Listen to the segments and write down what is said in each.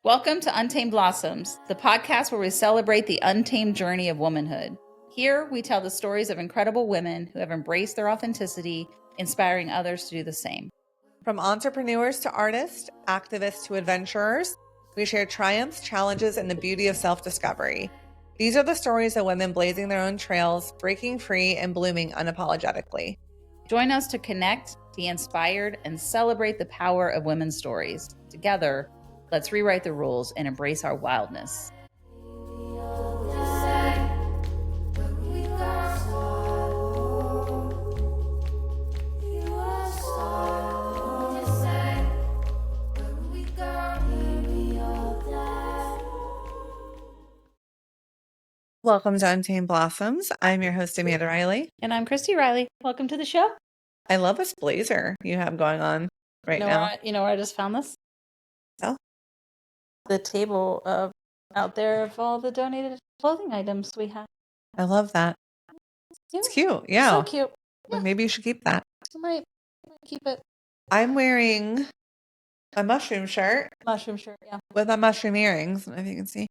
Welcome to Untamed Blossoms, the podcast where we celebrate the untamed journey of womanhood. Here, we tell the stories of incredible women who have embraced their authenticity, inspiring others to do the same. From entrepreneurs to artists, activists to adventurers, we share triumphs, challenges, and the beauty of self-discovery. These are the stories of women blazing their own trails, breaking free, and blooming unapologetically. Join us to connect, be inspired, and celebrate the power of women's stories. Together, let's rewrite the rules and embrace our wildness. Welcome to Untamed Blossoms. I'm your host, Amanda Riley. And I'm Christy Riley. Welcome to the show. I love this blazer you have going on right now. You know where I just found this? Oh. The table out there of all the donated clothing items we have. I love that. It's cute. Yeah. So cute. Yeah. Maybe you should keep that. I might keep it. I'm wearing a mushroom shirt. Yeah. With mushroom earrings. I don't know if you can see.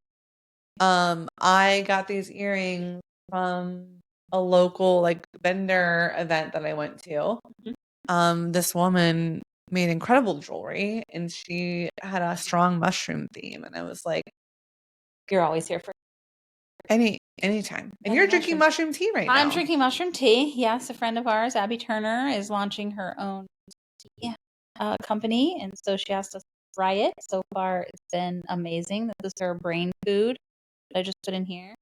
I got these earrings from a local vendor event that I went to. Mm-hmm. This woman made incredible jewelry and she had a strong mushroom theme, and I was like, you're always here for anytime. And you're drinking mushroom tea right now. I'm drinking mushroom tea. Yes, a friend of ours, Abby Turner, is launching her own tea company, and so she asked us to try it. So far, it's been amazing. This is her brain food that I just put in here.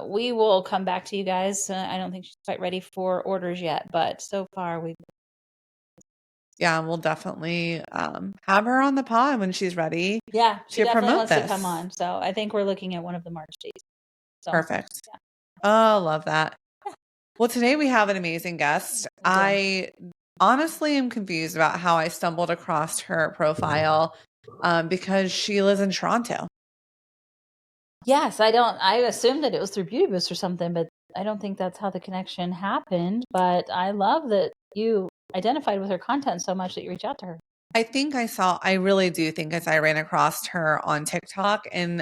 We will come back to you guys. I don't think she's quite ready for orders yet, but so far we've. Yeah, we'll definitely have her on the pod when she's ready. Yeah, she definitely wants this. to come on. So I think we're looking at one of the March days. So, perfect. Yeah. Oh, love that. Yeah. Well, today we have an amazing guest. I honestly am confused about how I stumbled across her profile because she lives in Toronto. Yes, I assumed that it was through Beauty Boost or something, but I don't think that's how the connection happened. But I love that you identified with her content so much that you reached out to her. I really do think I ran across her on TikTok, and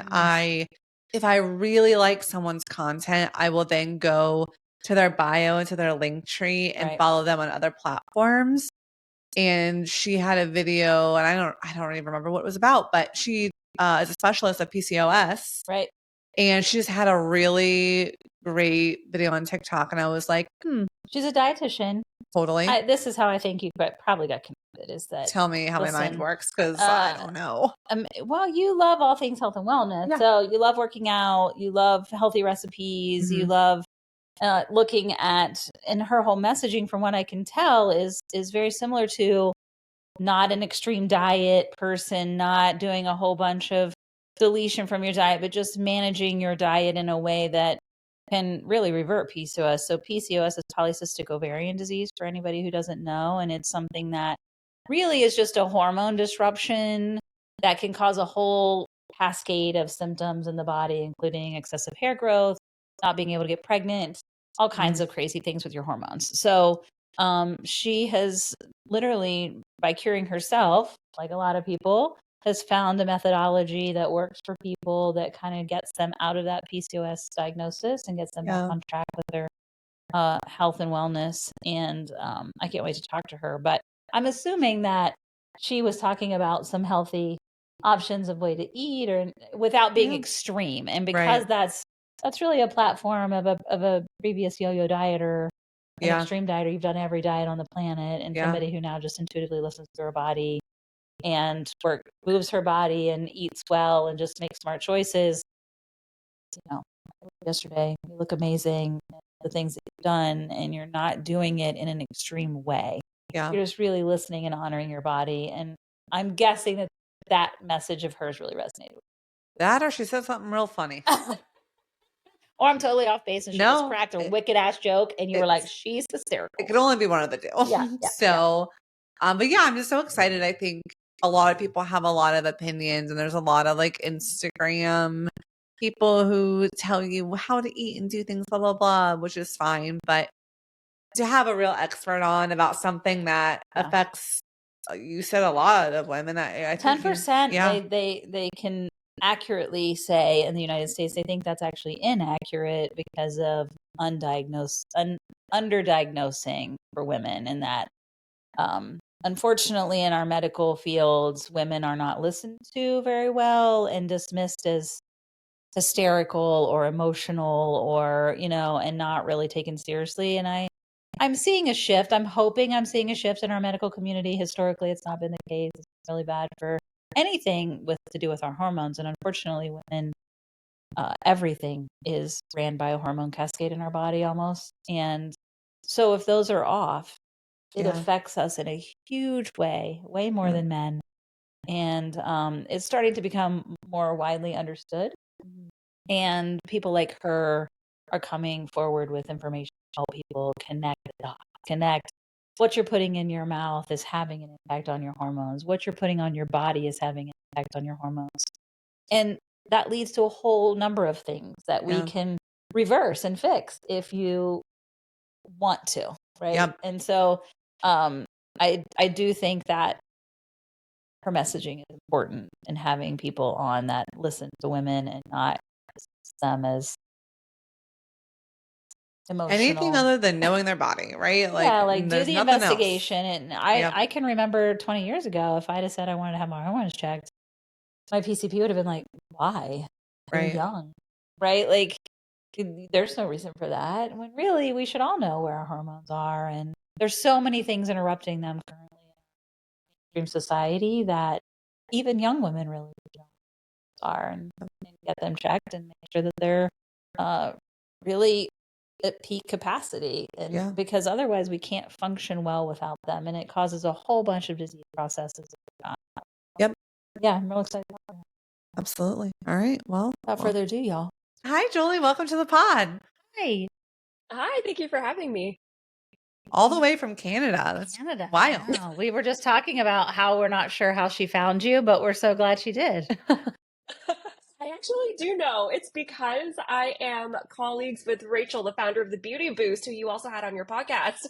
if I really like someone's content, I will then go to their bio and to their link tree and follow them on other platforms. And she had a video, and I don't even remember what it was about, but she is a specialist of PCOS. Right. And she just had a really great video on TikTok, and I was like, she's a dietitian. Totally. This is how I think you probably got connected. Is that tell me how my mind works, because I don't know. Well, you love all things health and wellness, so you love working out, you love healthy recipes, you love looking at, and her whole messaging, from what I can tell, is very similar to not an extreme diet person, not doing a whole bunch of deletion from your diet, but just managing your diet in a way that can really revert PCOS. So PCOS is polycystic ovarian disease, for anybody who doesn't know. And it's something that really is just a hormone disruption that can cause a whole cascade of symptoms in the body, including excessive hair growth, not being able to get pregnant, all kinds of crazy things with your hormones. So she has literally, by curing herself, like a lot of people, has found a methodology that works for people, that kind of gets them out of that PCOS diagnosis and gets them back on track with their health and wellness. And I can't wait to talk to her. But I'm assuming that she was talking about some healthy options of way to eat, or without being extreme. And because that's really a platform of a previous yo-yo dieter, an extreme dieter. You've done every diet on the planet, and somebody who now just intuitively listens to her body and moves her body and eats well and just makes smart choices. Yesterday, you look amazing. The things that you've done, and you're not doing it in an extreme way. You're just really listening and honoring your body. And I'm guessing that message of hers really resonated with you. That, or she said something real funny. Or I'm totally off base and she just cracked a wicked ass joke and you were like, she's hysterical. It could only be one of the two. But I'm just so excited. I think a lot of people have a lot of opinions, and there's a lot of Instagram people who tell you how to eat and do things, blah, blah, blah, which is fine. But to have a real expert on about something that affects you said a lot of women. I think 10%, yeah. they can accurately say in the United States, they think that's actually inaccurate because of underdiagnosing for women, and that unfortunately in our medical fields, women are not listened to very well and dismissed as hysterical or emotional, or and not really taken seriously. And I'm seeing a shift. I'm hoping I'm seeing a shift in our medical community. Historically, it's not been the case. It's really bad for anything to do with our hormones. And unfortunately, women, everything is ran by a hormone cascade in our body almost. And so if those are off, it affects us in a huge way more than men. And it's starting to become more widely understood. And people like her are coming forward with information to help people connect. What you're putting in your mouth is having an impact on your hormones. What you're putting on your body is having an impact on your hormones. And that leads to a whole number of things that we can reverse and fix if you want to, right? Yep. And so I do think that her messaging is important, and having people on that listen to women and not them as emotional. Anything other than knowing their body, right? Like do the investigation. Else. And I can remember 20 years ago, if I'd have said I wanted to have my hormones checked, my PCP would have been like, why? You're young, right? Like there's no reason for that. When really we should all know where our hormones are. And there's so many things interrupting them currently in mainstream society that even young women really are, and get them checked and make sure that they're really at peak capacity. And because otherwise we can't function well without them, and it causes a whole bunch of disease processes. Yep. Yeah, I'm real excited about that. Absolutely. All right. Well, without further ado, y'all. Hi, Julie. Welcome to the pod. Hi. Hi. Thank you for having me. All the way from Canada. That's wild. Wow. We were just talking about how we're not sure how she found you, but we're so glad she did. I actually do know. It's because I am colleagues with Rachel, the founder of the Beauty Boost, who you also had on your podcast.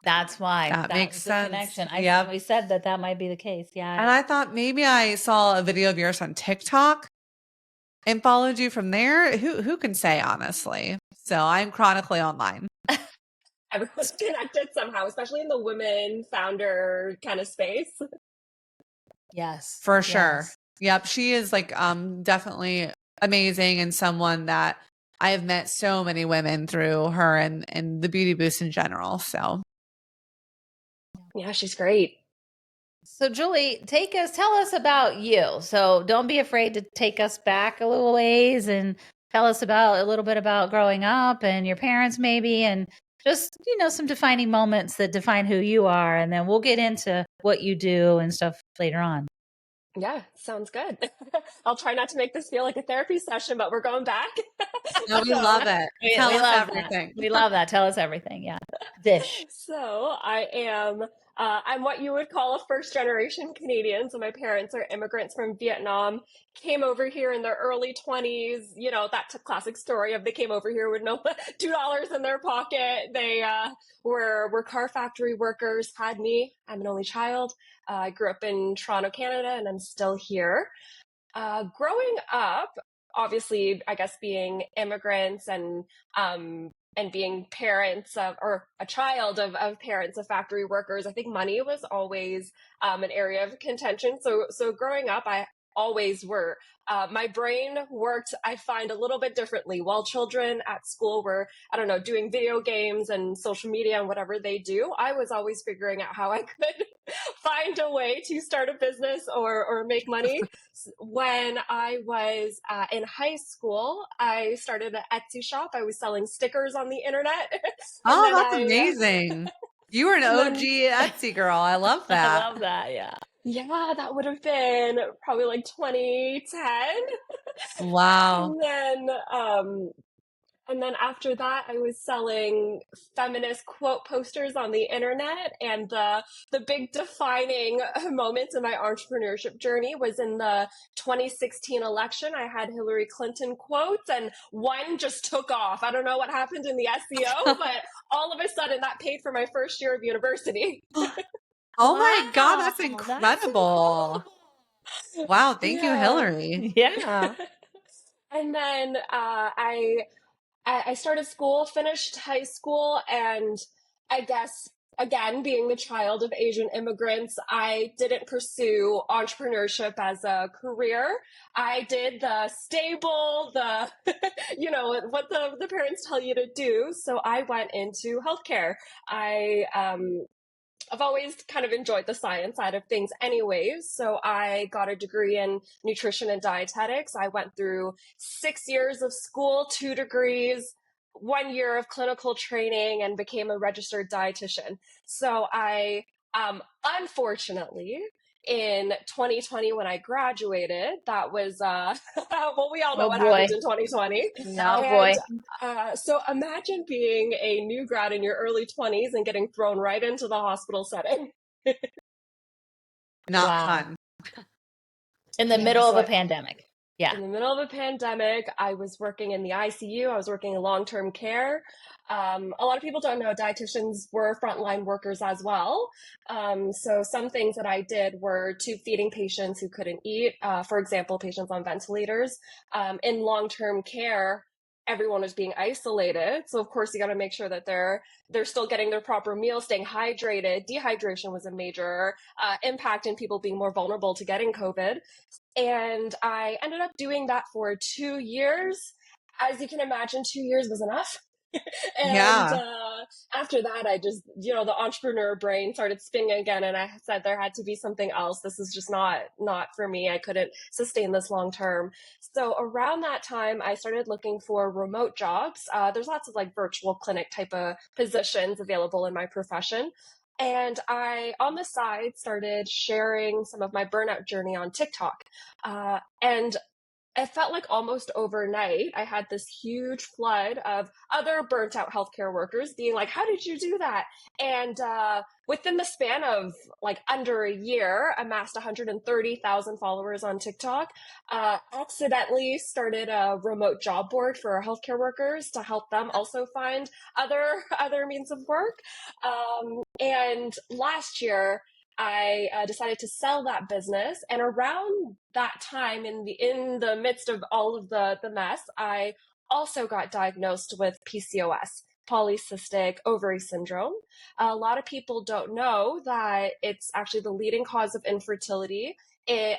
That's why. That makes sense. Connection. We said that might be the case. Yeah. And I thought maybe I saw a video of yours on TikTok and followed you from there. Who can say, honestly? So I'm chronically online. Everyone's connected somehow, especially in the women founder kind of space. Yes. For sure. Yep. She is definitely amazing, and someone that I have met so many women through her and the Beauty Boost in general. So yeah, she's great. So Julie, tell us about you. So don't be afraid to take us back a little ways and tell us a little bit about growing up and your parents maybe, and just, some defining moments that define who you are. And then we'll get into what you do and stuff later on. Yeah, sounds good. I'll try not to make this feel like a therapy session, but we're going back. No, we love it. Tell us everything. We love that. Tell us everything. Yeah. Dish. So I'm what you would call a first generation Canadian. So my parents are immigrants from Vietnam, came over here in their early 20s. That classic story of they came over here with no $2 in their pocket. They were car factory workers, had me. I'm an only child. I grew up in Toronto, Canada, and I'm still here. Growing up, obviously, I guess being immigrants and being parents or a child of parents of factory workers, I think money was always an area of contention. So growing up, I always were. My brain worked, I find, a little bit differently. While children at school were, doing video games and social media and whatever they do, I was always figuring out how I could find a way to start a business or make money. When I was in high school, I started an Etsy shop. I was selling stickers on the internet. Oh, that's amazing. You were an OG Etsy girl. I love that. I love that. Yeah. Yeah, that would have been probably like 2010. Wow. And then after that, I was selling feminist quote posters on the internet. And the big defining moment in my entrepreneurship journey was in the 2016 election. I had Hillary Clinton quotes, and one just took off. I don't know what happened in the SEO, but all of a sudden that paid for my first year of university. Oh my God, that's Wow, incredible. Wow, thank you, Yeah. Hillary. Yeah. And then I started school, finished high school, and I guess, again, being the child of Asian immigrants, I didn't pursue entrepreneurship as a career. I did the stable, what the parents tell you to do. So I went into healthcare. I've always kind of enjoyed the science side of things anyways. So I got a degree in nutrition and dietetics. I went through 6 years of school, 2 degrees, 1 year of clinical training, and became a registered dietitian. So unfortunately, in 2020, when I graduated, that was, well, we all know Oh what boy. happened in 2020. No And boy. so imagine being a new grad in your early 20s and getting thrown right into the hospital setting. Not Wow. fun. In the Yeah, middle of so a pandemic. Yeah. in the middle of a pandemic, I was working in the ICU. I was working in long-term care. A lot of people don't know dietitians were frontline workers as well. So some things that I did were tube feeding patients who couldn't eat, for example, patients on ventilators. In long-term care, everyone was being isolated. So of course you got to make sure that they're still getting their proper meals, staying hydrated. Dehydration was a major impact in people being more vulnerable to getting COVID. And I ended up doing that for 2 years. As you can imagine, 2 years was enough. And Yeah. after that, I just, the entrepreneur brain started spinning again. And I said there had to be something else. This is just not for me. I couldn't sustain this long term. So around that time, I started looking for remote jobs. There's lots of like virtual clinic type of positions available in my profession. And I, on the side, started sharing some of my burnout journey on TikTok. And it felt like almost overnight, I had this huge flood of other burnt out healthcare workers being like, how did you do that? And within the span of like under a year, amassed 130,000 followers on TikTok, accidentally started a remote job board for healthcare workers to help them also find other means of work. And last year, I decided to sell that business, and around that time, in the midst of all of the mess, I also got diagnosed with PCOS, polycystic ovary syndrome. A lot of people don't know that it's actually the leading cause of infertility.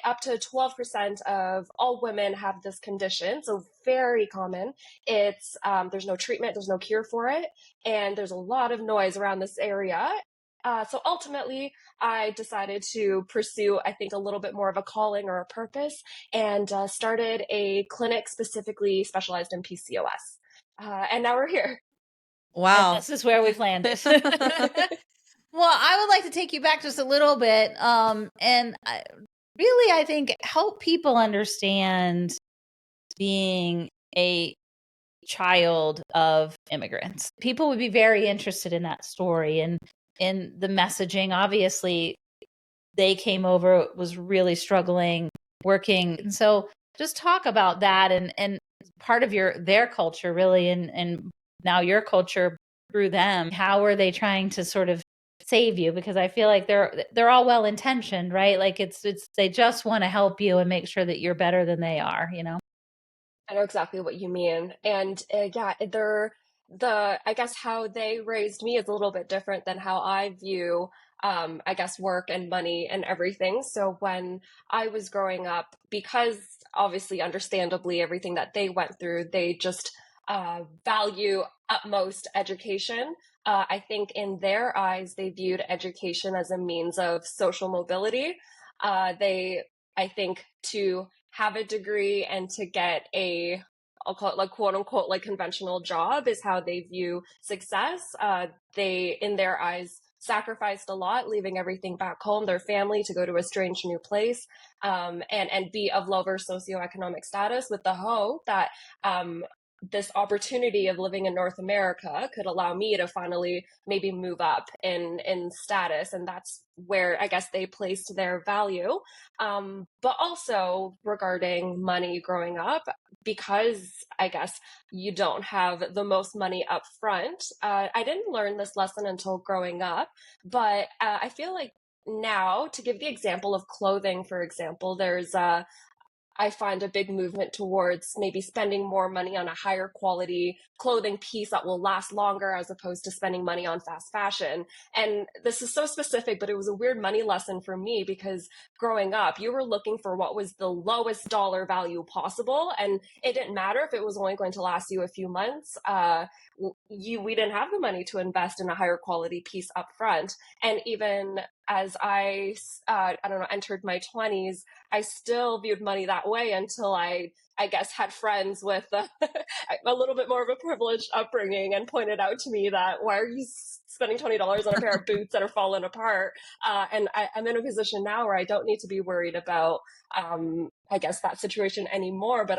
Up to 12% of all women have this condition, so very common. It's there's no treatment, there's no cure for it, and there's a lot of noise around this area. So ultimately, I decided to pursue, I think, a little bit more of a calling or a purpose, and started a clinic specifically specialized in PCOS. And now we're here. Wow. And this is where we've landed. Well, I would like to take you back just a little bit, and really, I think, help people understand being a child of immigrants. People would be very interested in that story and in the messaging. Obviously, they came over, was really struggling, working. And so just talk about that and part of their culture really and now your culture through them. How are they trying to sort of save you? Because I feel like they're all well intentioned, right? Like it's they just want to help you and make sure that you're better than they are, you know? I know exactly what you mean. And yeah, I guess how they raised me is a little bit different than how I view, I guess, work and money and everything. So when I was growing up, because obviously, understandably, everything that they went through, they just value utmost education. I think in their eyes, they viewed education as a means of social mobility. I think, to have a degree and to get I'll call it like quote unquote like conventional job is how they view success. They, in their eyes, sacrificed a lot, leaving everything back home, their family, to go to a strange new place, and be of lower socioeconomic status, with the hope that this opportunity of living in North America could allow me to finally maybe move up in status. And that's where I guess they placed their value. But also regarding money growing up, because I guess you don't have the most money up front. I didn't learn this lesson until growing up, but I feel like now, to give the example of clothing, for example, I find a big movement towards maybe spending more money on a higher quality clothing piece that will last longer as opposed to spending money on fast fashion. And this is so specific, but it was a weird money lesson for me because growing up, you were looking for what was the lowest dollar value possible. And it didn't matter if it was only going to last you a few months. We didn't have the money to invest in a higher quality piece up front. And even as I don't know, entered my 20s, I still viewed money that way until I guess, had friends with a little bit more of a privileged upbringing and pointed out to me that why are you spending $20 on a pair of boots that are falling apart? And I'm in a position now where I don't need to be worried about, I guess, that situation anymore, but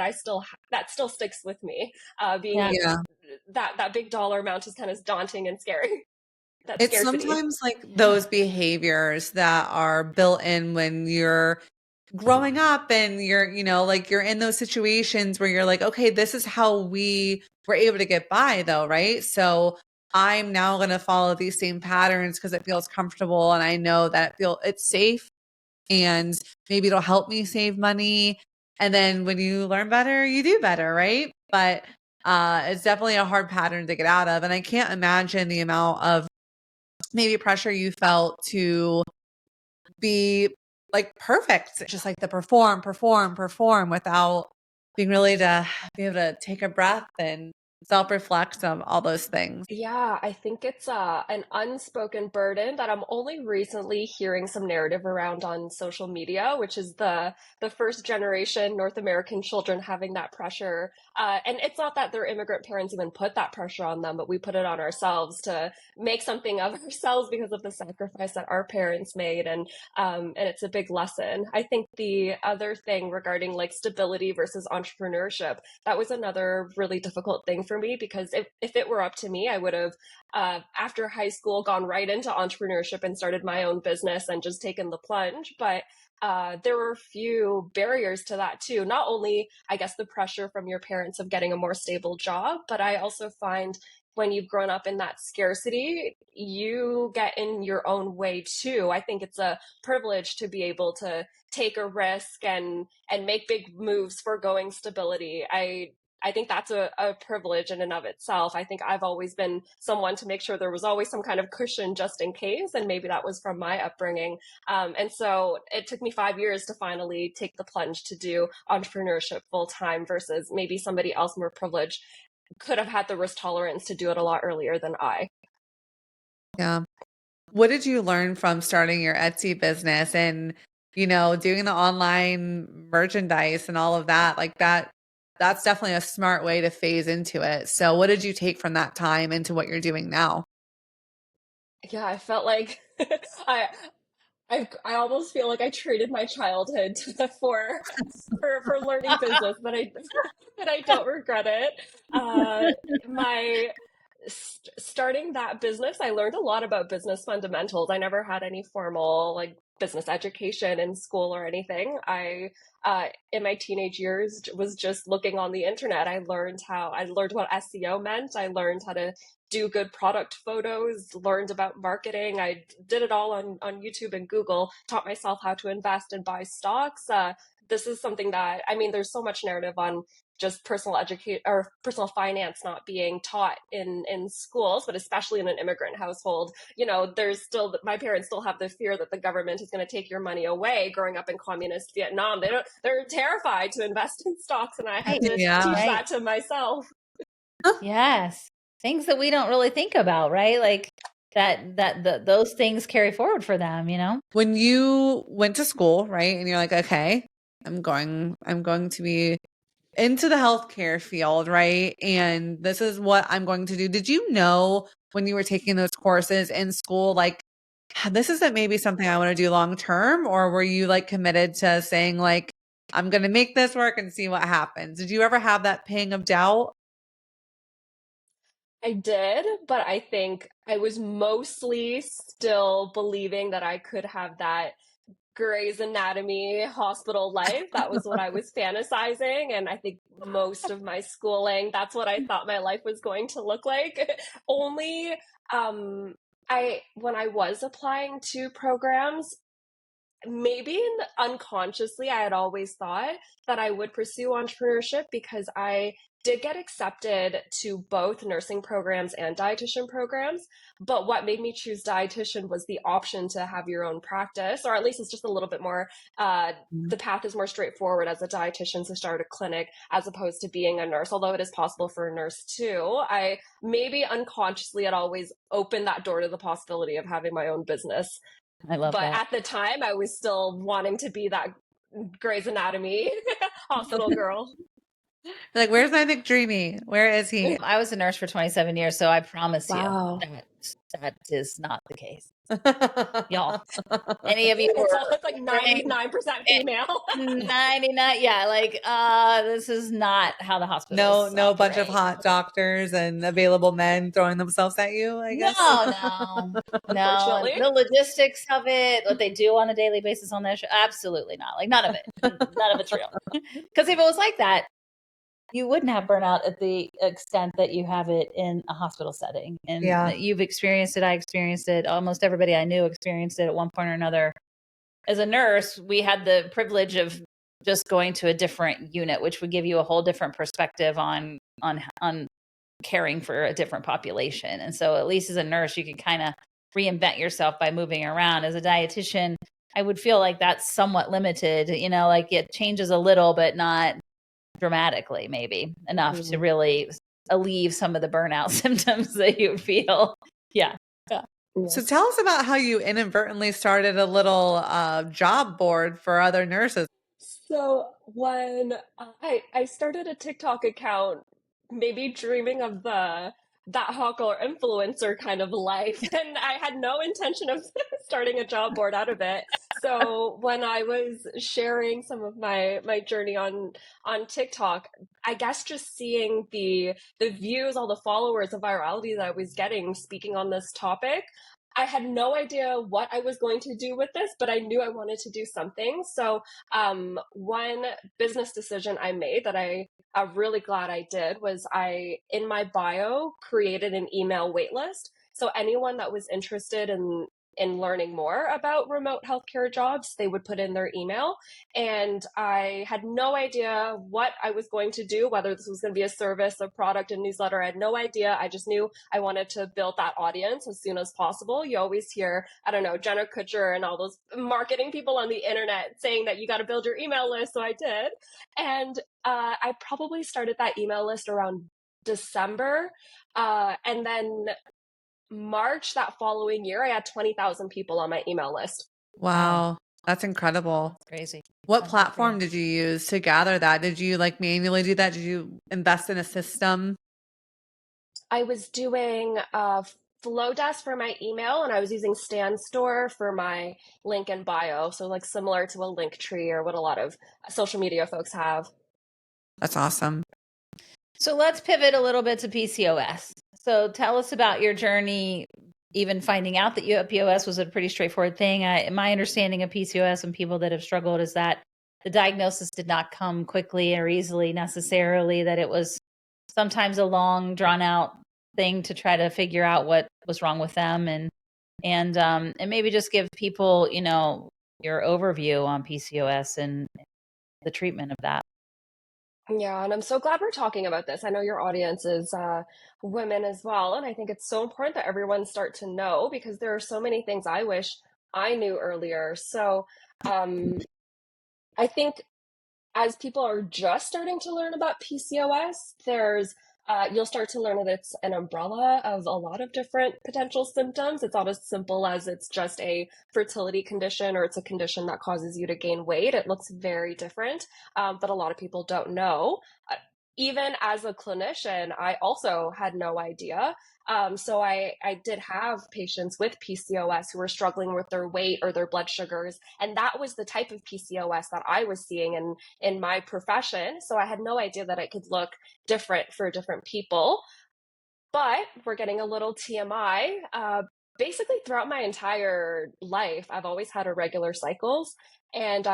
that still sticks with me. That big dollar amount is kind of daunting and scary. It's sometimes like those behaviors that are built in when you're growing up and you're, like you're in those situations where you're like, okay, this is how we were able to get by though, right? So I'm now going to follow these same patterns because it feels comfortable and I know that it's safe and maybe it'll help me save money. And then when you learn better, you do better, right? But it's definitely a hard pattern to get out of. And I can't imagine the amount of maybe pressure you felt to be like perfect, just like the perform without being really to be able to take a breath and self-reflect on all those things. Yeah, I think it's an unspoken burden that I'm only recently hearing some narrative around on social media, which is the first generation North American children having that pressure. And it's not that their immigrant parents even put that pressure on them, but we put it on ourselves to make something of ourselves because of the sacrifice that our parents made. And it's a big lesson. I think the other thing regarding like stability versus entrepreneurship, that was another really difficult thing for me because if it were up to me, I would have, after high school, gone right into entrepreneurship and started my own business and just taken the plunge. But there were a few barriers to that too. Not only, I guess, the pressure from your parents of getting a more stable job, but I also find when you've grown up in that scarcity, you get in your own way too. I think it's a privilege to be able to take a risk and make big moves for going stability. I think that's a privilege in and of itself. I think I've always been someone to make sure there was always some kind of cushion just in case. And maybe that was from my upbringing. And so it took me 5 years to finally take the plunge to do entrepreneurship full time versus maybe somebody else more privileged could have had the risk tolerance to do it a lot earlier than I. Yeah. What did you learn from starting your Etsy business and, doing the online merchandise and all of that? Like that's definitely a smart way to phase into it. So what did you take from that time into what you're doing now? Yeah, I felt like I I almost feel like I traded my childhood for learning business, but I don't regret it. My starting that business, I learned a lot about business fundamentals. I never had any formal like business education in school or anything. I in my teenage years was just looking on the internet. I learned what SEO meant. I learned how to do good product photos, learned about marketing. I did it all on YouTube and Google, taught myself how to invest and buy stocks. This is something that, I mean, there's so much narrative on just personal educate or personal finance not being taught in schools, but especially in an immigrant household, there's still, my parents still have the fear that the government is going to take your money away. Growing up in communist Vietnam, they're terrified to invest in stocks, and I had to teach that to myself. Yes, things that we don't really think about, right? Like those things carry forward for them, When you went to school, right, and you're like, okay, I'm going to be into the healthcare field, right? And this is what I'm going to do. Did you know when you were taking those courses in school, like, this isn't maybe something I want to do long term? Or were you like committed to saying like, I'm going to make this work and see what happens? Did you ever have that pang of doubt? I did, but I think I was mostly still believing that I could have that Grey's Anatomy hospital life. That was what I was fantasizing. And I think most of my schooling, that's what I thought my life was going to look like. Only when I was applying to programs, maybe unconsciously, I had always thought that I would pursue entrepreneurship because I did get accepted to both nursing programs and dietitian programs. But what made me choose dietitian was the option to have your own practice, or at least it's just a little bit more, the path is more straightforward as a dietitian to start a clinic as opposed to being a nurse, although it is possible for a nurse too. I maybe unconsciously had always opened that door to the possibility of having my own business. I love But that. at the time, I was still wanting to be that Grey's Anatomy hospital girl. Like, where's my McDreamy? Where is he? I was a nurse for 27 years, so I promise Wow. you that is not the case. Y'all, any of you It's like 99% female. 99, yeah, like this is not how the hospitals No bunch of operate. hot doctors and available men throwing themselves at you, I guess. No. Unfortunately. The logistics of it, what they do on a daily basis on that show, absolutely not. Like none of it. None of it's real. Because if it was like that, you wouldn't have burnout at the extent that you have it in a hospital setting. And Yeah. you've experienced it. I experienced it. Almost everybody I knew experienced it at one point or another. As a nurse, we had the privilege of just going to a different unit, which would give you a whole different perspective on caring for a different population. And so at least as a nurse, you can kind of reinvent yourself by moving around. As a dietitian, I would feel like that's somewhat limited, like it changes a little, but not dramatically, maybe enough to really alleviate some of the burnout symptoms that you would feel. Yeah. So tell us about how you inadvertently started a little job board for other nurses. So when I started a TikTok account, maybe dreaming of that hawker influencer kind of life, and I had no intention of starting a job board out of it. So when I was sharing some of my journey on TikTok, I guess just seeing the views, all the followers, the virality that I was getting speaking on this topic, I had no idea what I was going to do with this, but I knew I wanted to do something. So one business decision I made that I'm really glad I did was in my bio, created an email waitlist. So anyone that was interested in learning more about remote healthcare jobs, they would put in their email. And I had no idea what I was going to do, whether this was going to be a service, a product, a newsletter. I had no idea. I just knew I wanted to build that audience as soon as possible. You always hear, I don't know, Jenna Kutcher and all those marketing people on the internet saying that you got to build your email list. So I did. And I probably started that email list around December. And then March that following year, I had 20,000 people on my email list. Wow. That's incredible. That's crazy. What platform did you use to gather that? Did you manually do that? Did you invest in a system? I was doing Flowdesk for my email, and I was using StanStore for my link and bio. So similar to a link tree or what a lot of social media folks have. That's awesome. So let's pivot a little bit to PCOS. So tell us about your journey, even finding out that you have PCOS was a pretty straightforward thing. My understanding of PCOS and people that have struggled is that the diagnosis did not come quickly or easily necessarily, that it was sometimes a long, drawn out thing to try to figure out what was wrong with them and maybe just give people, your overview on PCOS and the treatment of that. Yeah, and I'm so glad we're talking about this. I know your audience is women as well, and I think it's so important that everyone start to know because there are so many things I wish I knew earlier. So I think as people are just starting to learn about PCOS, you'll start to learn that it's an umbrella of a lot of different potential symptoms. It's not as simple as it's just a fertility condition or it's a condition that causes you to gain weight. It looks very different, but a lot of people don't know. Even as a clinician, I also had no idea. So I did have patients with PCOS who were struggling with their weight or their blood sugars. And that was the type of PCOS that I was seeing in my profession. So I had no idea that it could look different for different people. But we're getting a little TMI. Basically, throughout my entire life, I've always had irregular cycles. And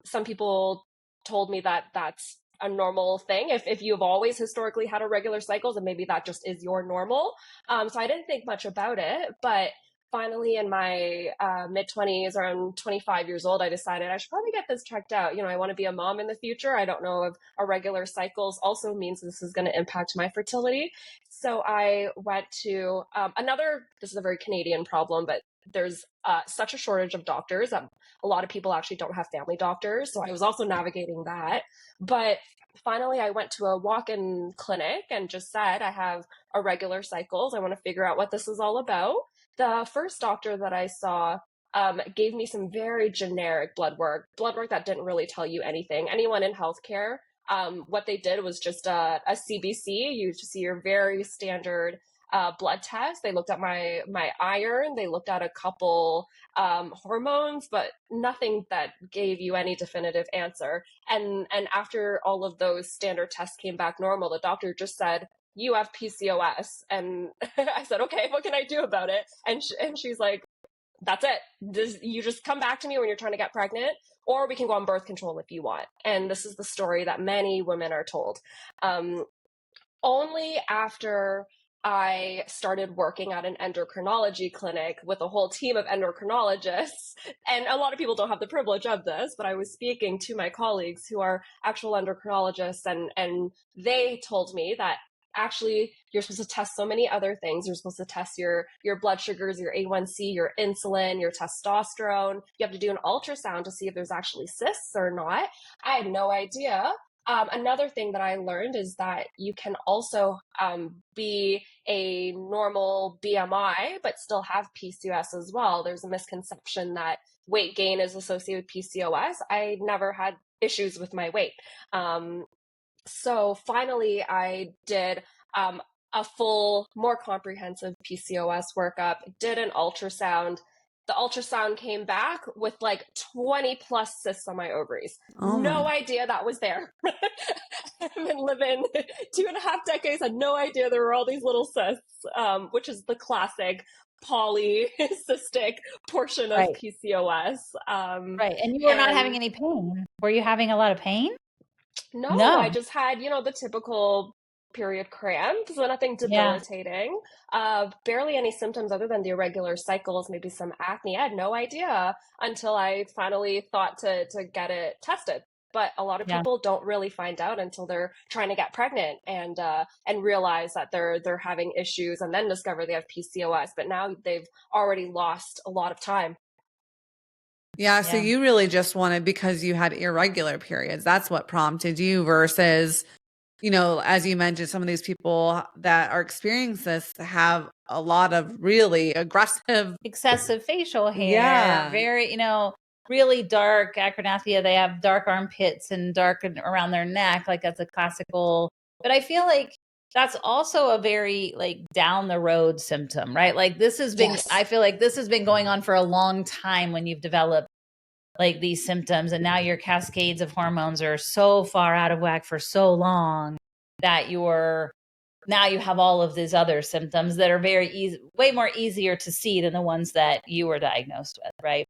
some people told me that that's a normal thing. If you've always historically had irregular cycles, and maybe that just is your normal. So I didn't think much about it, but finally in my mid-20s, around 25 years old, I decided I should probably get this checked out. I want to be a mom in the future. I don't know if irregular cycles also means this is going to impact my fertility. So I went to this is a very Canadian problem, but there's such a shortage of doctors that a lot of people actually don't have family doctors. So I was also navigating that. But finally, I went to a walk-in clinic and just said, I have irregular cycles. I want to figure out what this is all about. The first doctor that I saw gave me some very generic blood work that didn't really tell you anything. Anyone in healthcare, what they did was just a CBC. You just see your very standard blood test. They looked at my iron. They looked at a couple hormones, but nothing that gave you any definitive answer. And after all of those standard tests came back normal, the doctor just said, you have PCOS. And I said, okay, what can I do about it? And she's like, that's it. You just come back to me when you're trying to get pregnant, or we can go on birth control if you want. And this is the story that many women are told. Only after I started working at an endocrinology clinic with a whole team of endocrinologists, and a lot of people don't have the privilege of this, but I was speaking to my colleagues who are actual endocrinologists, and they told me that actually you're supposed to test so many other things. You're supposed to test your blood sugars, your A1C, your insulin, your testosterone. You have to do an ultrasound to see if there's actually cysts or not. I had no idea. Another thing that I learned is that you can also be a normal BMI, but still have PCOS as well. There's a misconception that weight gain is associated with PCOS. I never had issues with my weight. So finally, I did a full, more comprehensive PCOS workup, did an ultrasound. The ultrasound came back with like 20 plus cysts on my ovaries. No idea that was there. I've been living 2.5 decades, had no idea there were all these little cysts, which is the classic polycystic portion of PCOS. Right. And you were not having any pain. Were you having a lot of pain? No, I just had, the typical period cramps, so nothing debilitating. Barely any symptoms other than the irregular cycles, maybe some acne. I had no idea until I finally thought to get it tested. But a lot of people don't really find out until they're trying to get pregnant and realize that they're having issues, and then discover they have PCOS. But now they've already lost a lot of time. Yeah, so you really just wanted, because you had irregular periods, that's what prompted you, versus, as you mentioned, some of these people that are experiencing this have a lot of really aggressive, excessive facial hair, very, really dark acronathia. They have dark armpits and dark around their neck. Like that's a classical, but I feel like that's also a very like down the road symptom, right? Like this has been, I feel like this has been going on for a long time when you've developed like these symptoms, and now your cascades of hormones are so far out of whack for so long that now you have all of these other symptoms that are very easy, way more easier to see than the ones that you were diagnosed with, right?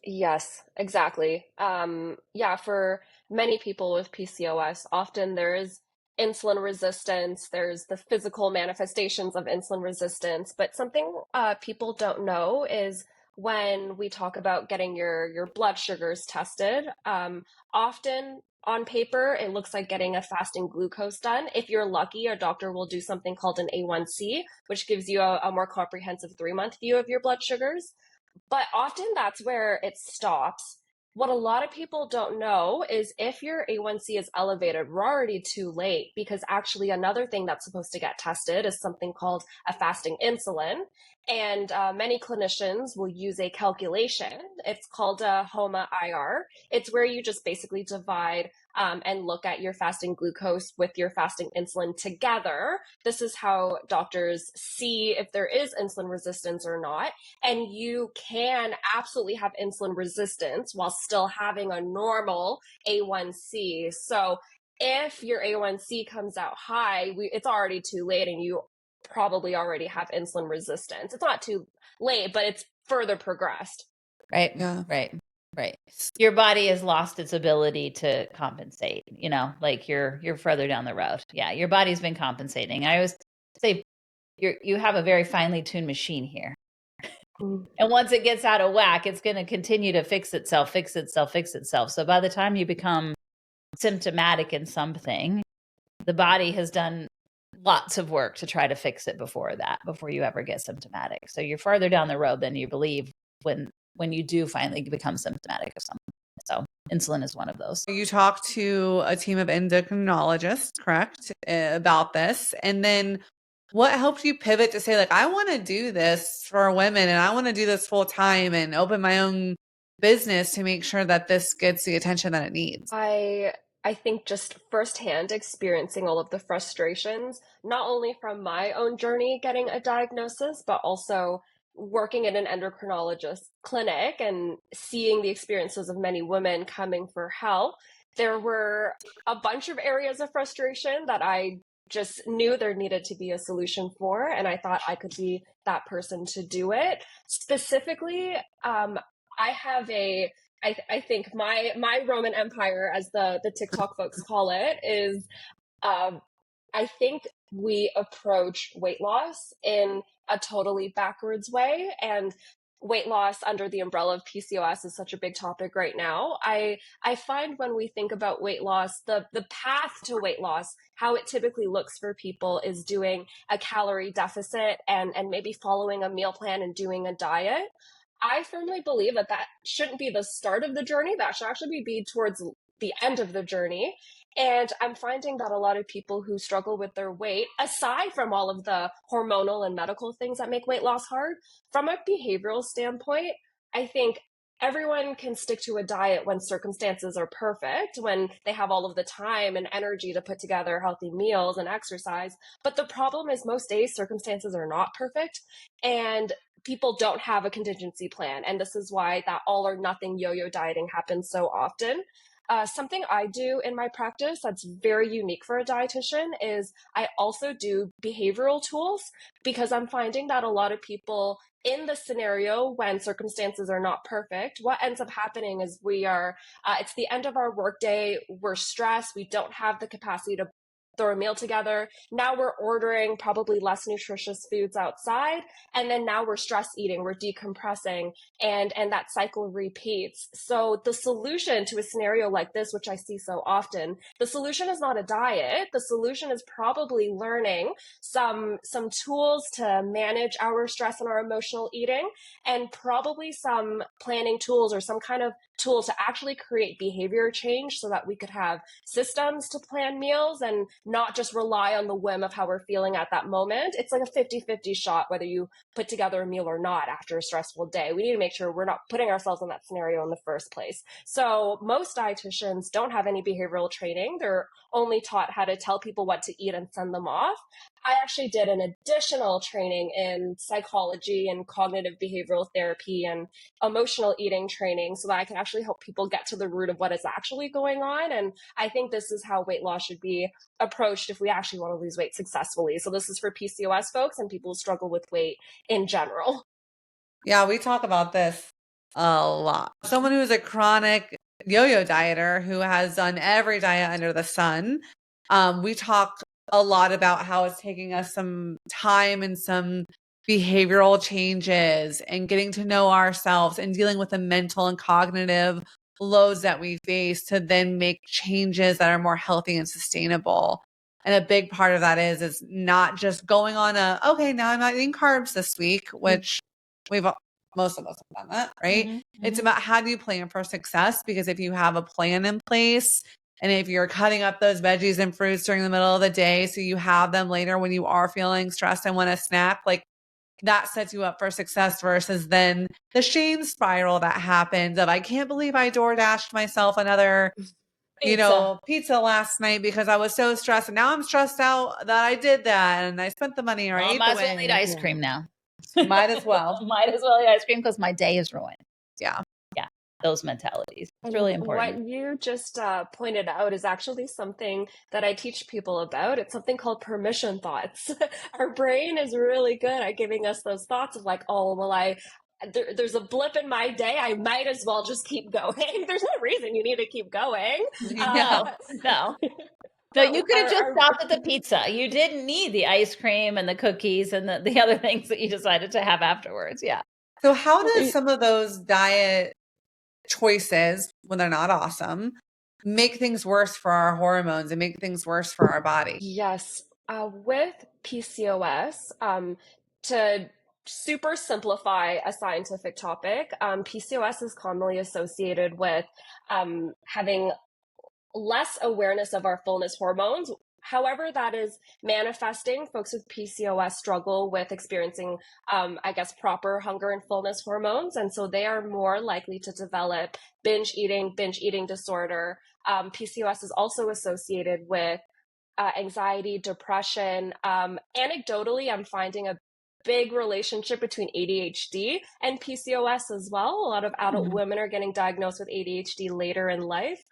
Yes, exactly. For many people with PCOS, often there is insulin resistance, there's the physical manifestations of insulin resistance, but something people don't know is when we talk about getting your blood sugars tested, often on paper, it looks like getting a fasting glucose done. If you're lucky, a doctor will do something called an A1C, which gives you a more comprehensive 3-month view of your blood sugars. But often that's where it stops. What a lot of people don't know is if your A1C is elevated, we're already too late, because actually another thing that's supposed to get tested is something called a fasting insulin. And many clinicians will use a calculation. It's called a HOMA-IR. It's where you just basically divide and look at your fasting glucose with your fasting insulin together. This is how doctors see if there is insulin resistance or not. And you can absolutely have insulin resistance while still having a normal A1C. So if your A1C comes out high, it's already too late, and you probably already have insulin resistance. It's not too late, but it's further progressed. Right. Yeah. Right. Right. Your body has lost its ability to compensate, like you're further down the road. Yeah, your body's been compensating. I always say you have a very finely tuned machine here. And once it gets out of whack, it's going to continue to fix itself. So by the time you become symptomatic in something, the body has done lots of work to try to fix it before you ever get symptomatic. So you're farther down the road than you believe when you do finally become symptomatic of something. So insulin is one of those. You talked to a team of endocrinologists, correct, about this. And then what helped you pivot to say, like, I want to do this for women and I want to do this full time and open my own business to make sure that this gets the attention that it needs? I think just firsthand experiencing all of the frustrations, not only from my own journey getting a diagnosis, but also working in an endocrinologist clinic and seeing the experiences of many women coming for help. There were a bunch of areas of frustration that I just knew there needed to be a solution for, and I thought I could be that person to do it. Specifically, I have I think my Roman Empire, as the TikTok folks call it, is I think we approach weight loss in a totally backwards way, and weight loss under the umbrella of PCOS is such a big topic right now. I find when we think about weight loss, the path to weight loss, how it typically looks for people is doing a calorie deficit and maybe following a meal plan and doing a diet. I firmly believe that shouldn't be the start of the journey. That should actually be towards the end of the journey. And I'm finding that a lot of people who struggle with their weight, aside from all of the hormonal and medical things that make weight loss hard, from a behavioral standpoint, I think everyone can stick to a diet when circumstances are perfect, when they have all of the time and energy to put together healthy meals and exercise. But the problem is most days circumstances are not perfect. And people don't have a contingency plan. And this is why that all or nothing yo-yo dieting happens so often. Something I do in my practice that's very unique for a dietitian is I also do behavioral tools, because I'm finding that a lot of people in the scenario when circumstances are not perfect, what ends up happening is it's the end of our workday, we're stressed, we don't have the capacity to throw a meal together. Now we're ordering probably less nutritious foods outside. And then now we're stress eating, we're decompressing, and that cycle repeats. So the solution to a scenario like this, which I see so often, the solution is not a diet. The solution is probably learning some tools to manage our stress and our emotional eating, and probably some planning tools or some kind of tool to actually create behavior change so that we could have systems to plan meals and not just rely on the whim of how we're feeling at that moment. It's like a 50-50 shot whether you put together a meal or not after a stressful day. We need to make sure we're not putting ourselves in that scenario in the first place. So most dietitians don't have any behavioral training. They're only taught how to tell people what to eat and send them off. I actually did an additional training in psychology and cognitive behavioral therapy and emotional eating training so that I can actually help people get to the root of what is actually going on. And I think this is how weight loss should be approached if we actually want to lose weight successfully. So this is for PCOS folks and people who struggle with weight in general. Yeah, we talk about this a lot. Someone who's a chronic yo-yo dieter who has done every diet under the sun, we talk a lot about how it's taking us some time and some behavioral changes and getting to know ourselves and dealing with the mental and cognitive loads that we face to then make changes that are more healthy and sustainable. And a big part of that is not just going on okay, now I'm not eating carbs this week, which most of us have done that, right? Mm-hmm. It's about how do you plan for success? Because if you have a plan in place, and if you're cutting up those veggies and fruits during the middle of the day, so you have them later when you are feeling stressed and want a snack, like that sets you up for success versus then the shame spiral that happens of, I can't believe I door dashed myself another pizza last night because I was so stressed. And now I'm stressed out that I did that and I spent the money. Right? Might as well eat ice cream now. Might as well. Might as well eat ice cream because my day is ruined. Yeah. Those mentalities. It's really important. What you just pointed out is actually something that I teach people about. It's something called permission thoughts. Our brain is really good at giving us those thoughts of like, oh, well, there's a blip in my day, I might as well just keep going. There's no reason you need to keep going. No, no. No, you could have just stopped at the pizza. You didn't need the ice cream and the cookies and the other things that you decided to have afterwards. Yeah. So how does some of those diet choices, when they're not awesome, make things worse for our hormones and make things worse for our body? Yes. With PCOS, to super simplify a scientific topic, PCOS is commonly associated with having less awareness of our fullness hormones. However, that is manifesting. Folks with PCOS struggle with experiencing, proper hunger and fullness hormones. And so they are more likely to develop binge eating disorder. PCOS is also associated with anxiety, depression. Anecdotally, I'm finding a big relationship between ADHD and PCOS as well. A lot of adult women are getting diagnosed with ADHD later in life.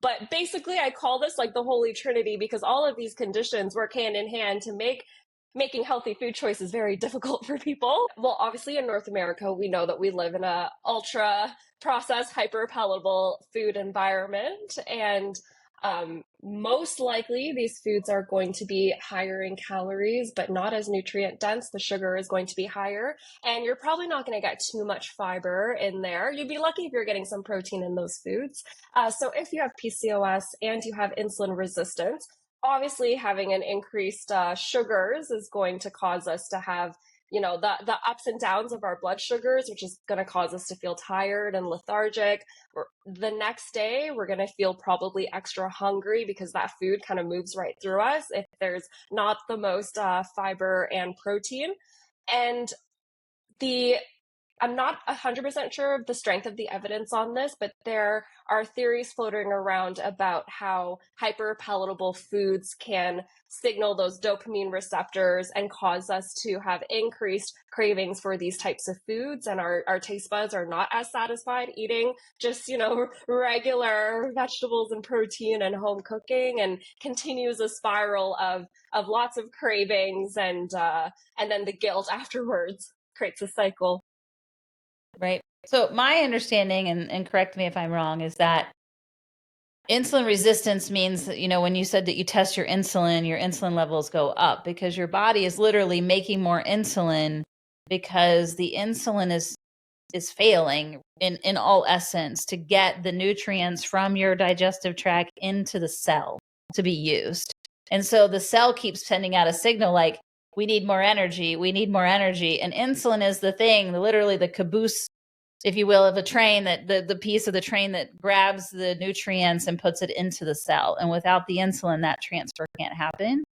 But basically, I call this like the Holy Trinity because all of these conditions work hand in hand to making healthy food choices very difficult for people. Well, obviously in North America, we know that we live in a ultra processed, hyper palatable food environment. And most likely these foods are going to be higher in calories, but not as nutrient dense. The sugar is going to be higher, and you're probably not going to get too much fiber in there. You'd be lucky if you're getting some protein in those foods. So if you have PCOS and you have insulin resistance, obviously having an increased sugars is going to cause us to have the ups and downs of our blood sugars, which is going to cause us to feel tired and lethargic. The next day, we're going to feel probably extra hungry because that food kind of moves right through us if there's not the most fiber and protein. And I'm not 100% sure of the strength of the evidence on this, but there are theories floating around about how hyperpalatable foods can signal those dopamine receptors and cause us to have increased cravings for these types of foods. And our taste buds are not as satisfied eating just, regular vegetables and protein and home cooking, and continues a spiral of lots of cravings and then the guilt afterwards creates a cycle. Right. So my understanding, and correct me if I'm wrong, is that insulin resistance means that, when you said that you test your insulin levels go up because your body is literally making more insulin because the insulin is failing in all essence to get the nutrients from your digestive tract into the cell to be used. And so the cell keeps sending out a signal like, we need more energy. We need more energy. And insulin is the thing, literally the caboose, if you will, of a train, that the piece of the train that grabs the nutrients and puts it into the cell. And without the insulin, that transfer can't happen.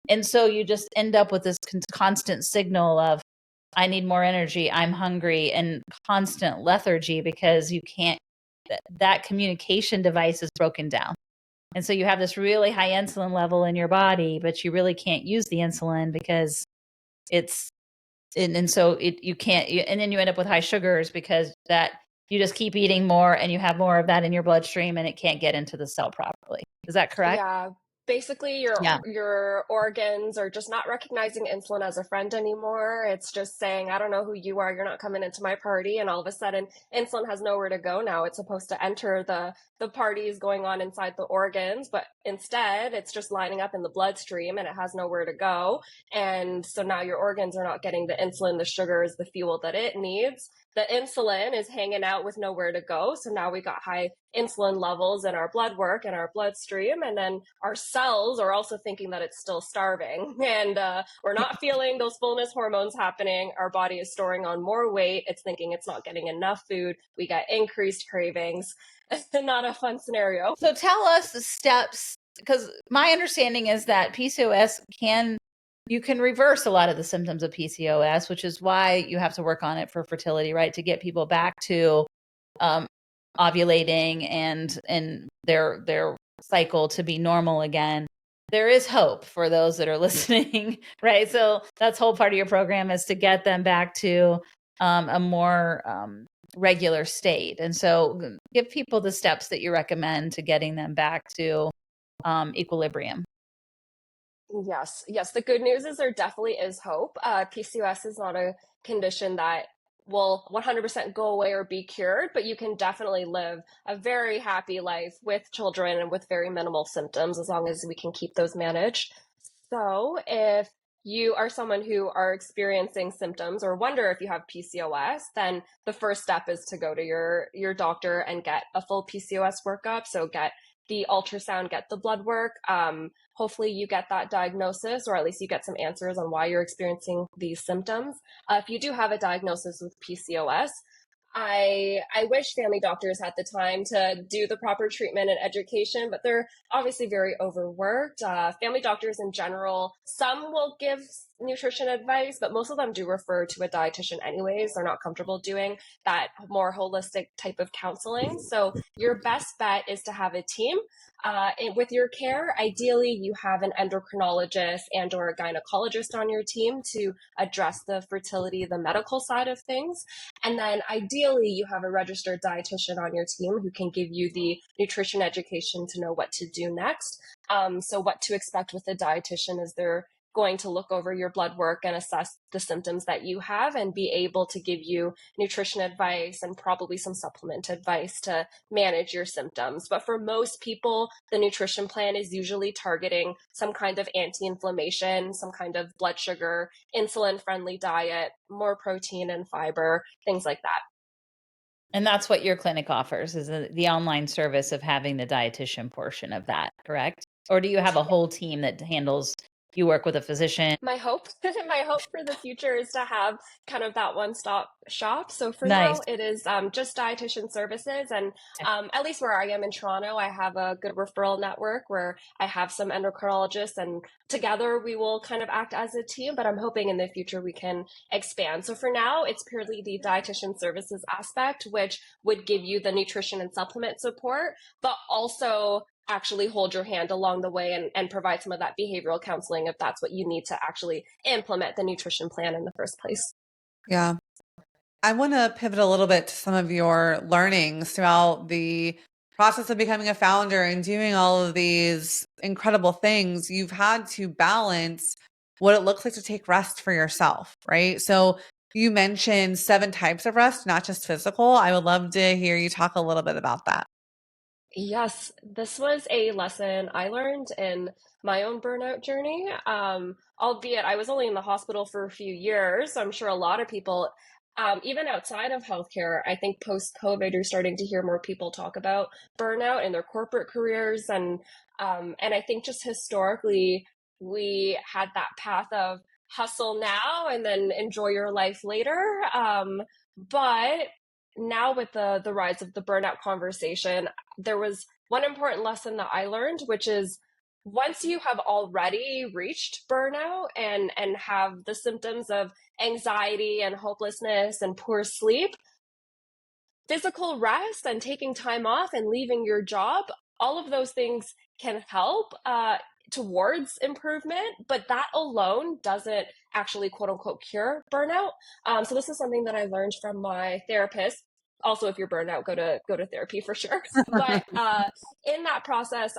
And so you just end up with this constant signal of, I need more energy, I'm hungry, and constant lethargy because you can't, that communication device is broken down. And so you have this really high insulin level in your body, but you really can't use the insulin because it's, and so you can't, and then you end up with high sugars because that you just keep eating more and you have more of that in your bloodstream and it can't get into the cell properly. Is that correct? Yeah. Basically, your organs are just not recognizing insulin as a friend anymore. It's just saying, I don't know who you are. You're not coming into my party. And all of a sudden, insulin has nowhere to go now. It's supposed to enter the parties going on inside the organs, but instead, it's just lining up in the bloodstream and it has nowhere to go. And so now your organs are not getting the insulin, the sugars, the fuel that it needs. The insulin is hanging out with nowhere to go. So now we got high insulin levels in our blood work and our bloodstream. And then our cells are also thinking that it's still starving. And we're not feeling those fullness hormones happening. Our body is storing on more weight. It's thinking it's not getting enough food. We got increased cravings. Not a fun scenario. So tell us the steps, because my understanding is that PCOS you can reverse a lot of the symptoms of PCOS, which is why you have to work on it for fertility, right? To get people back to ovulating and their cycle to be normal again. There is hope for those that are listening, right? So that's whole part of your program is to get them back to a more regular state. And so give people the steps that you recommend to getting them back to equilibrium. Yes. The good news is there definitely is hope. PCOS is not a condition that will 100% go away or be cured, but you can definitely live a very happy life with children and with very minimal symptoms as long as we can keep those managed. So if you are someone who are experiencing symptoms or wonder if you have PCOS, then the first step is to go to your doctor and get a full PCOS workup. So get the ultrasound, get the blood work. Hopefully you get that diagnosis, or at least you get some answers on why you're experiencing these symptoms. If you do have a diagnosis with PCOS, I wish family doctors had the time to do the proper treatment and education, but they're obviously very overworked. Family doctors in general, some will give nutrition advice, but most of them do refer to a dietitian anyways. They're not comfortable doing that more holistic type of counseling. So your best bet is to have a team. With your care, ideally you have an endocrinologist and or a gynecologist on your team to address the fertility, the medical side of things. And then ideally you have a registered dietitian on your team who can give you the nutrition education to know what to do next. So what to expect with a dietitian is they're going to look over your blood work and assess the symptoms that you have and be able to give you nutrition advice and probably some supplement advice to manage your symptoms. But for most people, the nutrition plan is usually targeting some kind of anti-inflammation, some kind of blood sugar, insulin-friendly diet, more protein and fiber, things like that. And that's what your clinic offers, is the online service of having the dietitian portion of that, correct? Or do you have a whole team that handles, you work with a physician? My hope, my hope for the future is to have kind of that one-stop shop. So for Nice. now, it is just dietitian services, and at least where I am in Toronto, I have a good referral network where I have some endocrinologists, and together we will kind of act as a team. But I'm hoping in the future we can expand. So for now, it's purely the dietitian services aspect, which would give you the nutrition and supplement support, but also actually hold your hand along the way and provide some of that behavioral counseling if that's what you need to actually implement the nutrition plan in the first place. Yeah. I want to pivot a little bit to some of your learnings throughout the process of becoming a founder and doing all of these incredible things. You've had to balance what it looks like to take rest for yourself, right? So you mentioned 7 types of rest, not just physical. I would love to hear you talk a little bit about that. Yes, this was a lesson I learned in my own burnout journey. Albeit I was only in the hospital for a few years, so I'm sure a lot of people, even outside of healthcare, I think post-COVID, you're starting to hear more people talk about burnout in their corporate careers, and I think just historically we had that path of hustle now and then enjoy your life later. But now with the rise of the burnout conversation, there was one important lesson that I learned, which is once you have already reached burnout and have the symptoms of anxiety and hopelessness and poor sleep, physical rest and taking time off and leaving your job, all of those things can help towards improvement, but that alone doesn't actually quote unquote cure burnout. So this is something that I learned from my therapist. Also, if you're burned out, go to therapy for sure. But in that process,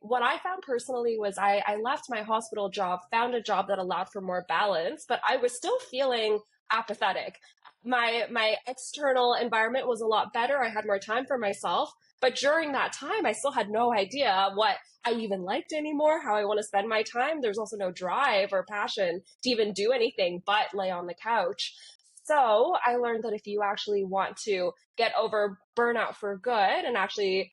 what I found personally was I left my hospital job, found a job that allowed for more balance, but I was still feeling apathetic. My external environment was a lot better. I had more time for myself. But during that time, I still had no idea what I even liked anymore, how I want to spend my time. There's also no drive or passion to even do anything but lay on the couch. So I learned that if you actually want to get over burnout for good and actually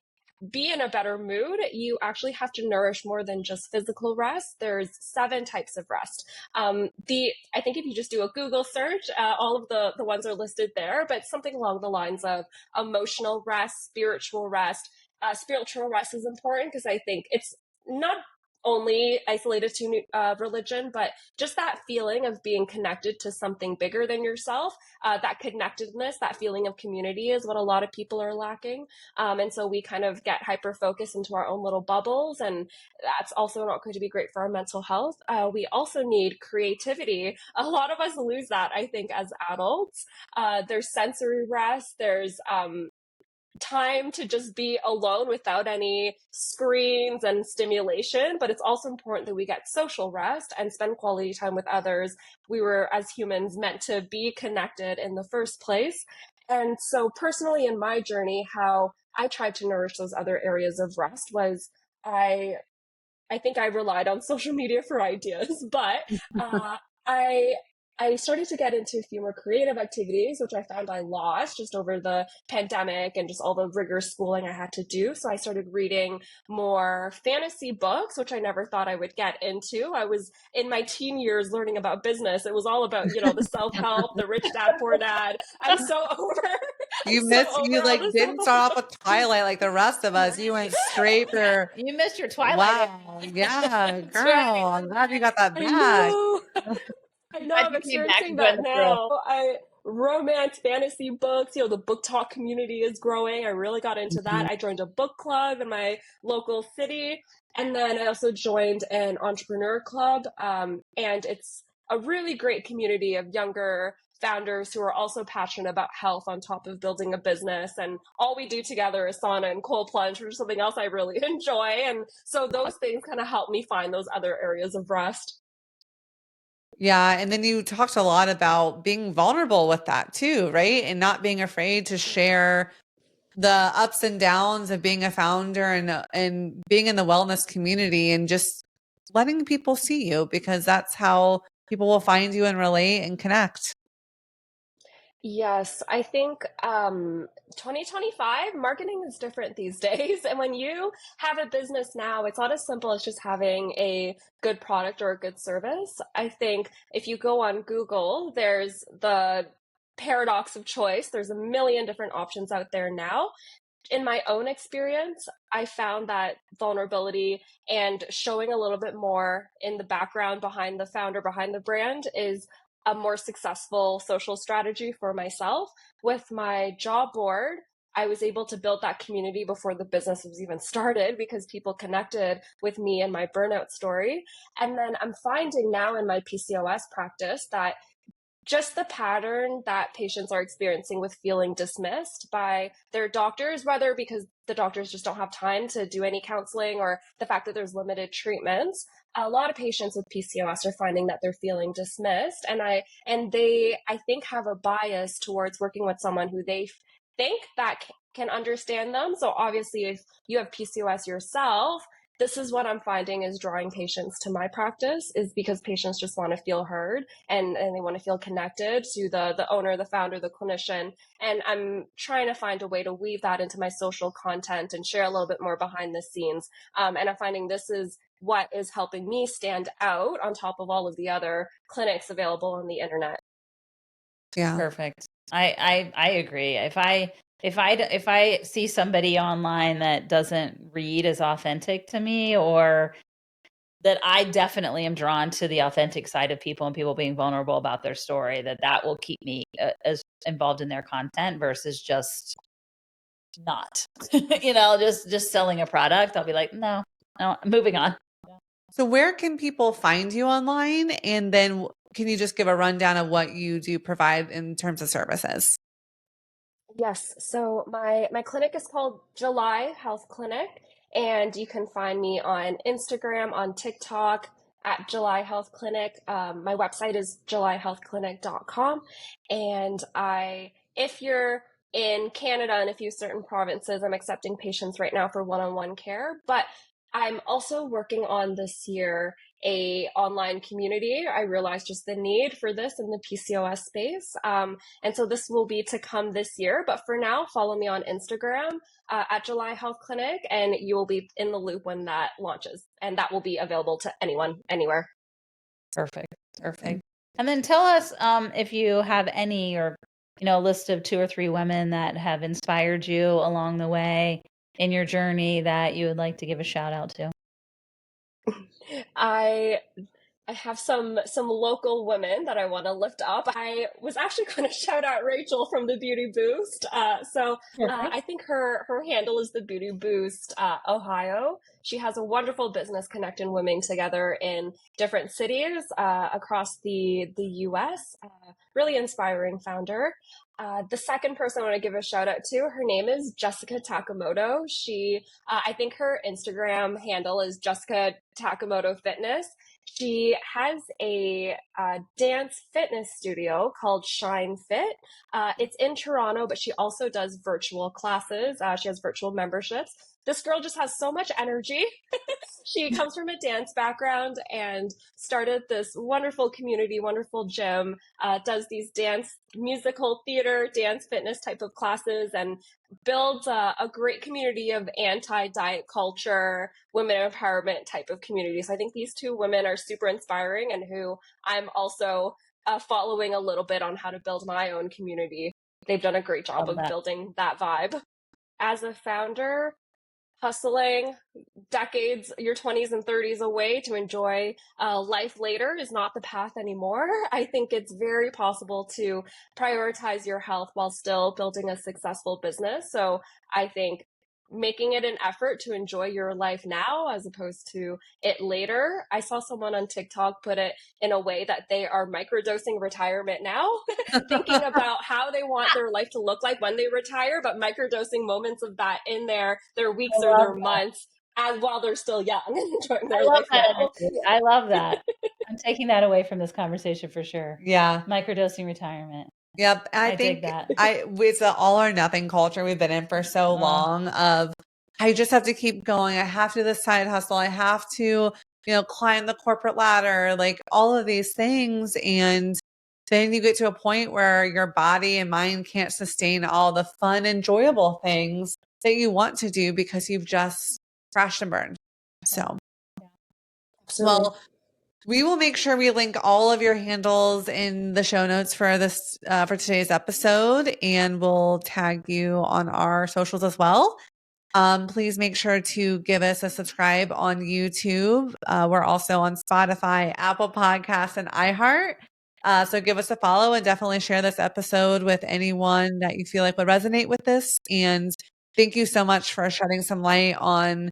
be in a better mood, you actually have to nourish more than just physical rest. There's 7 types of rest. I think if you just do a Google search, all of the ones are listed there, but something along the lines of emotional rest, spiritual rest. Spiritual rest is important because I think it's not only isolated to religion, but just that feeling of being connected to something bigger than yourself, that connectedness, that feeling of community is what a lot of people are lacking. And so we kind of get hyper focused into our own little bubbles, and that's also not going to be great for our mental health. We also need creativity. A lot of us lose that, I think, as adults. There's sensory rest. There's time to just be alone without any screens and stimulation, but it's also important that we get social rest and spend quality time with others. We were, as humans, meant to be connected in the first place. And so personally in my journey, how I tried to nourish those other areas of rest was I I think I relied on social media for ideas, but I I started to get into a few more creative activities, which I found I lost just over the pandemic and just all the rigorous schooling I had to do. So I started reading more fantasy books, which I never thought I would get into. I was in my teen years learning about business. It was all about, the self-help, the rich dad, poor dad. I'm so over. I'm so You over all like this didn't stuff. start off with Twilight like the rest of us. You went straight for You missed your Twilight. wow. Yeah, That's girl. right. I'm glad you got that I back. know. I know Glad I'm you came back experiencing and joined that the crew. now. I romance fantasy books, the book talk community is growing. I really got into that. Mhm. I joined a book club in my local city. And then I also joined an entrepreneur club. And it's a really great community of younger founders who are also passionate about health on top of building a business. And all we do together is sauna and cold plunge, which is something else I really enjoy. And so those things kind of help me find those other areas of rest. Yeah, and then you talked a lot about being vulnerable with that too, right? And not being afraid to share the ups and downs of being a founder and being in the wellness community and just letting people see you because that's how people will find you and relate and connect. Yes, I think 2025 marketing is different these days. And when you have a business now, it's not as simple as just having a good product or a good service. I think if you go on Google, there's the paradox of choice. There's a million different options out there now. In my own experience, I found that vulnerability and showing a little bit more in the background behind the founder, behind the brand is a more successful social strategy for myself. With my job board, I was able to build that community before the business was even started because people connected with me and my burnout story. And then I'm finding now in my PCOS practice that just the pattern that patients are experiencing with feeling dismissed by their doctors, whether because the doctors just don't have time to do any counseling or the fact that there's limited treatments. A lot of patients with PCOS are finding that they're feeling dismissed, and they I think have a bias towards working with someone who they think that can understand them. So obviously, if you have PCOS yourself, this is what I'm finding is drawing patients to my practice is because patients just want to feel heard and they want to feel connected to the owner, the founder, the clinician. And I'm trying to find a way to weave that into my social content and share a little bit more behind the scenes. And I'm finding this is what is helping me stand out on top of all of the other clinics available on the internet. Yeah. Perfect. I agree. If I see somebody online that doesn't read as authentic to me, or that I definitely am drawn to the authentic side of people and people being vulnerable about their story, that will keep me as involved in their content versus just not, just selling a product. I'll be like, no, moving on. So where can people find you online? And then can you just give a rundown of what you do provide in terms of services? Yes. So my clinic is called July Health Clinic, and you can find me on Instagram, on TikTok at July Health Clinic. My website is julyhealthclinic.com, and if you're in Canada and a few certain provinces, I'm accepting patients right now for one-on-one care, but I'm also working on this year a online community. I realized just the need for this in the PCOS space. And so this will be to come this year. But for now, follow me on Instagram at July Health Clinic, and you will be in the loop when that launches. And that will be available to anyone, anywhere. Perfect. And then tell us if you have any or list of 2 or 3 women that have inspired you along the way in your journey that you would like to give a shout out to. I I have some local women that I want to lift up. I was actually going to shout out Rachel from the Beauty Boost. I think her handle is the Beauty Boost Ohio. She has a wonderful business connecting women together in different cities across the U.S. Really inspiring founder. The second person I want to give a shout out to, her name is Jessica Takamoto. I think her Instagram handle is Jessica Takamoto Fitness. She has a dance fitness studio called Shine Fit. It's in Toronto, but she also does virtual classes. She has virtual memberships. This girl just has so much energy. She comes from a dance background and started this wonderful community, wonderful gym, does these dance, musical theater, dance fitness type of classes, and builds a great community of anti-diet culture, women empowerment type of community. So I think these two women are super inspiring and who I'm also following a little bit on how to build my own community. They've done a great job of building that vibe. As a founder, hustling decades, your 20s and 30s away to enjoy life later is not the path anymore. I think it's very possible to prioritize your health while still building a successful business. So I think making it an effort to enjoy your life now as opposed to it later. I saw someone on TikTok put it in a way that they are microdosing retirement now, thinking about how they want their life to look like when they retire, but microdosing moments of that in their weeks or their months as while they're still young and enjoying their life now. I love that. I'm taking that away from this conversation for sure. Yeah. Microdosing retirement. Yep. I think dig that. It's an all or nothing culture we've been in for so long of, I just have to keep going. I have to do this side hustle. I have to, climb the corporate ladder, like all of these things. And then you get to a point where your body and mind can't sustain all the fun, enjoyable things that you want to do because you've just crashed and burned. So, well, we will make sure we link all of your handles in the show notes for this, for today's episode, and we'll tag you on our socials as well. Please make sure to give us a subscribe on YouTube. We're also on Spotify, Apple Podcasts, and iHeart. So give us a follow and definitely share this episode with anyone that you feel like would resonate with this. And thank you so much for shedding some light on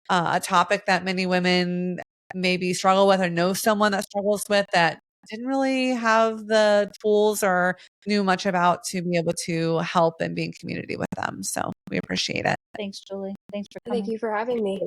a topic that many women maybe struggle with or know someone that struggles with that didn't really have the tools or knew much about to be able to help and be in community with them. So we appreciate it. Thanks, Julie. Thanks for coming. Thank you for having me.